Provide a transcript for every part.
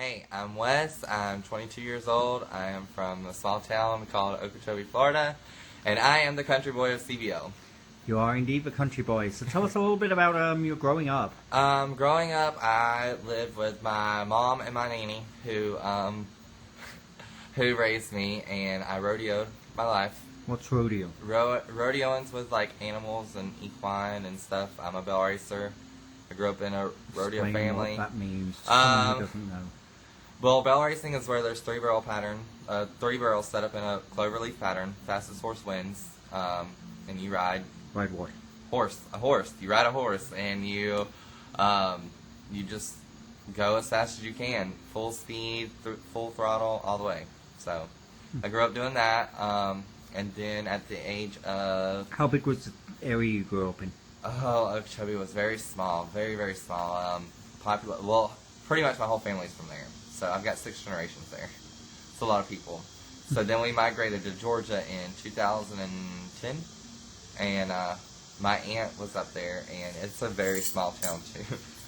Hey, I'm Wes. I'm 22 years old. I am from a small town called Okeechobee, Florida, and I am the country boy of CBO. You are indeed the country boy. So tell us a little bit about your growing up. Growing up, I lived with my mom and my nanny, who raised me, and I rodeoed my life. What's rodeo? Rodeoing's with like animals and equine and stuff. I'm a bell racer. I grew up in a rodeo Explain family. what that means. Someone who doesn't know. Well, bell racing is where there's three barrels set up in a cloverleaf pattern. Fastest horse wins, and you ride. Ride what? A horse. You ride a horse, and you just go as fast as you can, full speed, full throttle, all the way. So, I grew up doing that, and then at the age of... How big was the area you grew up in? Oh, Okeechobee was very small, very, very small. Well, pretty much my whole family's from there. So I've got 6 generations there. It's a lot of people. So then we migrated to Georgia in 2010, and my aunt was up there, and it's a very small town too.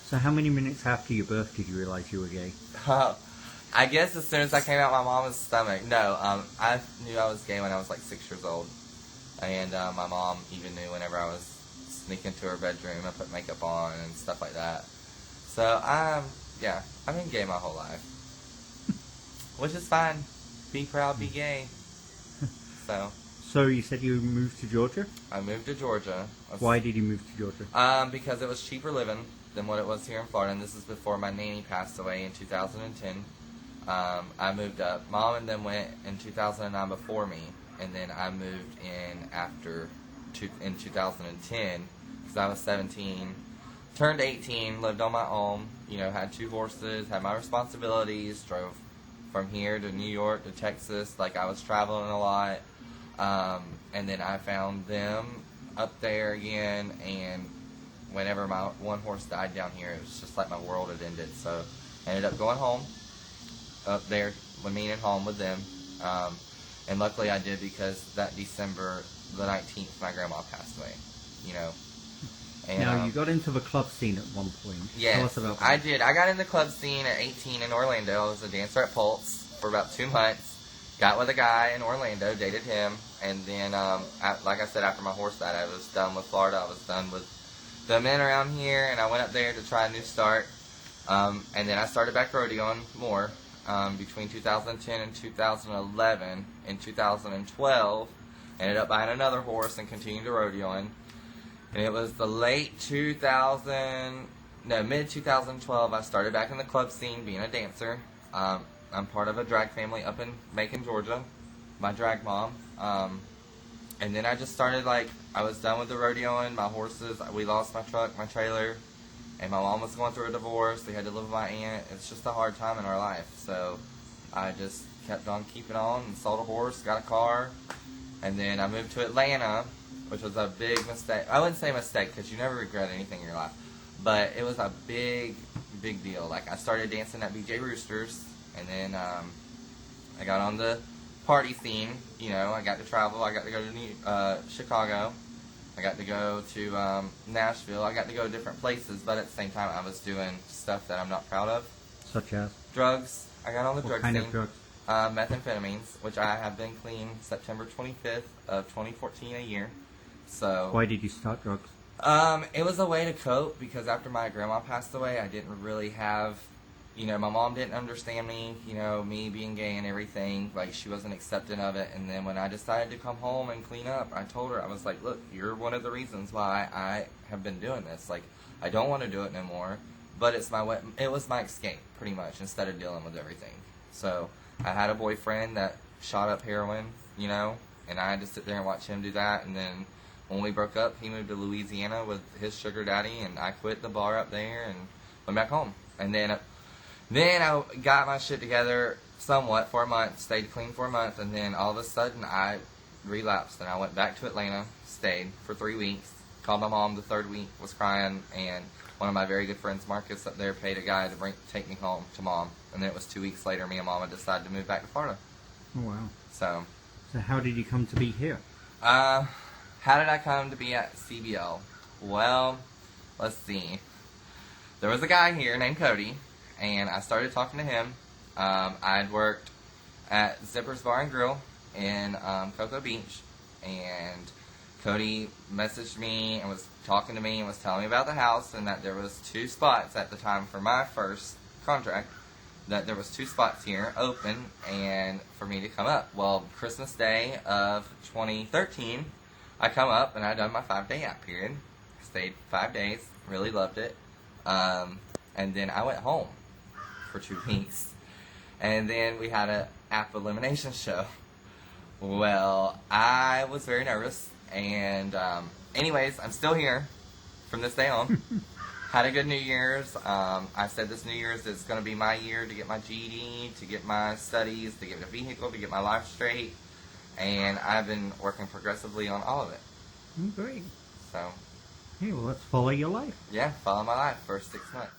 So how many minutes after your birth did you realize you were gay? I guess as soon as I came out of my mom's stomach. No, I knew I was gay when I was like 6 years old, and my mom even knew whenever I was sneaking to her bedroom. I put makeup on and stuff like that. So I've been gay my whole life. Which is fine. Be proud, be gay. So you said you moved to Georgia? I moved to Georgia. Why did you move to Georgia? Because it was cheaper living than what it was here in Florida, and this is before my nanny passed away in 2010. I moved up. Mom and them went in 2009 before me, and then I moved in in 2010 because I was 17. Turned 18, lived on my own, had 2 horses, had my responsibilities, drove from here to New York to Texas, like I was traveling a lot, and then I found them up there again, and whenever my one horse died down here, it was just like my world had ended, so I ended up going home, up there, meaning home with them, and luckily I did because that December the 19th, my grandma passed away, And, now, you got into the club scene at one point. Yes, Tell us about that. I did. I got in the club scene at 18 in Orlando. I was a dancer at Pulse for about 2 months. Got with a guy in Orlando, dated him, and then, like I said, after my horse died, I was done with Florida. I was done with the men around here, and I went up there to try a new start. And then I started back rodeoing more between 2010 and 2011. In 2012, ended up buying another horse and continued to rodeoing. And it was the mid-2012, I started back in the club scene being a dancer. I'm part of a drag family up in Macon, Georgia, my drag mom. And then I just started, I was done with the rodeoing, my horses, we lost my truck, my trailer, and my mom was going through a divorce. We had to live with my aunt. It's just a hard time in our life. So I just kept on keeping on and sold a horse, got a car, and then I moved to Atlanta, which was a big mistake. I wouldn't say mistake because you never regret anything in your life, but it was a big, big deal. I started dancing at BJ Roosters, and then I got on the party scene. I got to travel. I got to go to Chicago. I got to go to Nashville. I got to go to different places, but at the same time, I was doing stuff that I'm not proud of. Such as? Drugs. I got on the drug scene. What kind of drugs? Methamphetamines, which I have been clean September 25th of 2014 a year. So why did you start drugs? It was a way to cope because after my grandma passed away, I didn't really have, my mom didn't understand me, me being gay and everything. She wasn't accepting of it. And then when I decided to come home and clean up, I told her, I was like, look, you're one of the reasons why I have been doing this. I don't want to do it no more, but it was my escape, pretty much, instead of dealing with everything. So I had a boyfriend that shot up heroin, and I had to sit there and watch him do that. And then when we broke up, he moved to Louisiana with his sugar daddy, and I quit the bar up there and went back home. And then I got my shit together somewhat for a month, stayed clean for a month, and then all of a sudden I relapsed, and I went back to Atlanta, stayed for 3 weeks, called my mom the 3rd week, was crying, and one of my very good friends, Marcus, up there, paid a guy to take me home to Mom. And then it was 2 weeks later, me and Mama decided to move back to Florida. Oh, wow. So how did you come to be here? How did I come to be at CBL? Well, let's see. There was a guy here named Cody, and I started talking to him. I'd worked at Zipper's Bar and Grill in Cocoa Beach, and Cody messaged me and was talking to me and was telling me about the house, and that there was 2 spots at the time for my first contract, that there was 2 spots here open and for me to come up. Well, Christmas Day of 2013, I come up and I done my 5-day app period. Stayed 5 days, really loved it. And then I went home for 2 weeks. And then we had a app elimination show. Well, I was very nervous. And anyways, I'm still here from this day on. Had a good New Year's. I said this New Year's is going to be my year to get my GED, to get my studies, to get a vehicle, to get my life straight. And I've been working progressively on all of it. Great. So, Hey, well, let's follow your life. yeah, follow my life for 6 months.